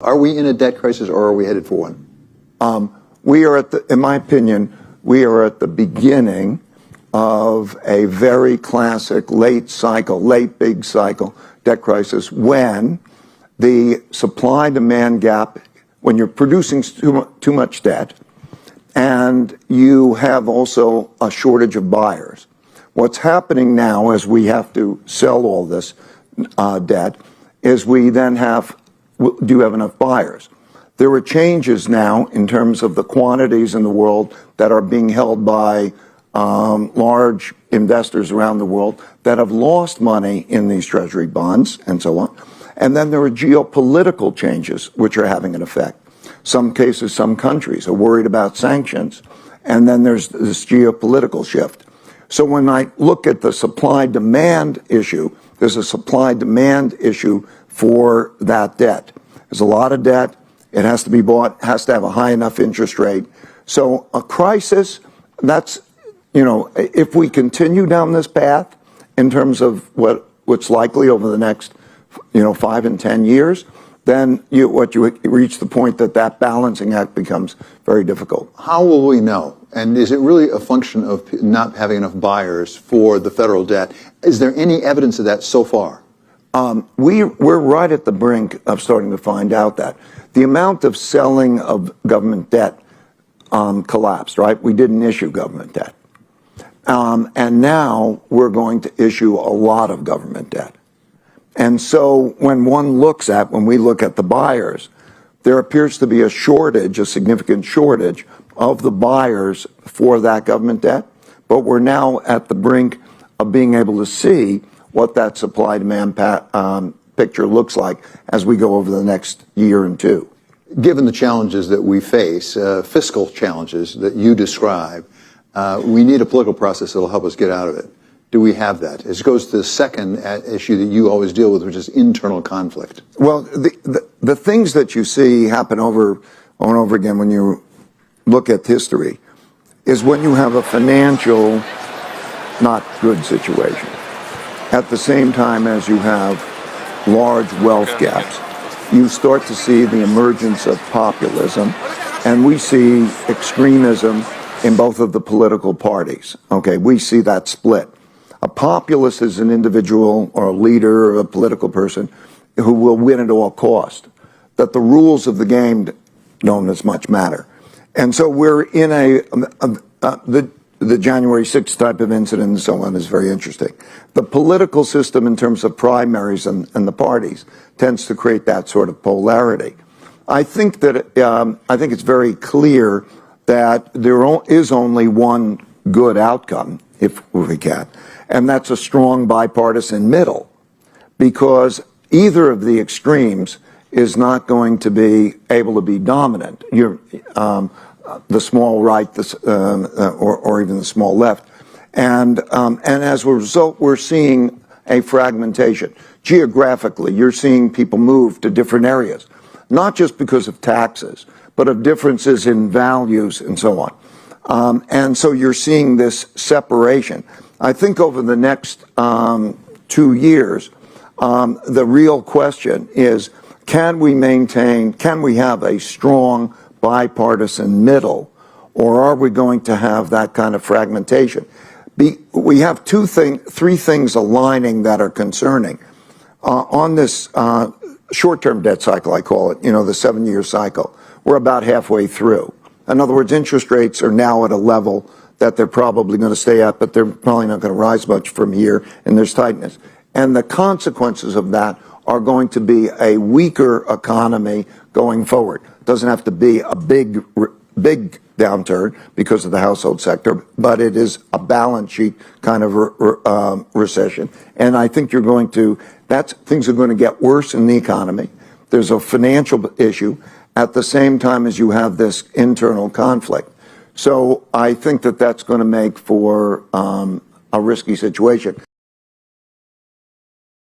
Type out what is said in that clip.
Are we in a debt crisis or are we headed for one? We are in my opinion, we are at the beginning of a very classic late big cycle debt crisis when the supply-demand gap, when you're producing too much debt and you have also a shortage of buyers. What's happening now as we have to sell all this debt is we then do have enough buyers. There are changes now in terms of the quantities in the world that are being held by large investors around the world that have lost money in these treasury bonds and so on. And then there are geopolitical changes which are having an effect. Some cases, some countries are worried about sanctions, and then there's this geopolitical shift. So when I look at the supply-demand issue, there's a supply-demand issue for that debt. There's a lot of debt. It has to be bought, has to have a high enough interest rate. So a crisis, that's, if we continue down this path in terms of what's likely over the next, 5 and 10 years, then you reach the point that balancing act becomes very difficult. How will we know? And is it really a function of not having enough buyers for the federal debt? Is there any evidence of that so far? We're right at the brink of starting to find out that. The amount of selling of government debt collapsed, right? We didn't issue government debt. And now we're going to issue a lot of government debt. And so when we look at the buyers, there appears to be a significant shortage of the buyers for that government debt. But we're now at the brink of being able to see what that supply-demand picture looks like as we go over the next year and two. Given the challenges that we face, fiscal challenges that you describe, we need a political process that will help us get out of it. Do we have that? It goes to the second issue that you always deal with, which is internal conflict. Well, the things that you see happen over and over again when you look at history is when you have a financial not good situation at the same time as you have large wealth gaps. You start to see the emergence of populism, and we see extremism in both of the political parties. Okay, we see that split. A populist is an individual or a leader or a political person who will win at all cost. That the rules of the game don't as much matter. And so we're in the January 6th type of incident and so on is very interesting. The political system in terms of primaries and the parties tends to create that sort of polarity. I think it's very clear that there is only one good outcome, if we can, and that's a strong bipartisan middle, because either of the extremes is not going to be able to be dominant. The small right, or even the small left, and as a result, we're seeing a fragmentation. Geographically, you're seeing people move to different areas, not just because of taxes, but of differences in values and so on. And so you're seeing this separation. I think over the next 2 years, the real question is, can we have a strong bipartisan middle, or are we going to have that kind of fragmentation? We have three things aligning that are concerning. On this short-term debt cycle, I call it, the 7-year cycle, we're about halfway through. In other words, interest rates are now at a level that they're probably going to stay at, but they're probably not going to rise much from here, and there's tightness. And the consequences of that are going to be a weaker economy going forward. It doesn't have to be a big downturn because of the household sector, but it is a balance sheet kind of recession. And I think things are going to get worse in the economy. There's a financial issue at the same time as you have this internal conflict. So I think that's going to make for a risky situation.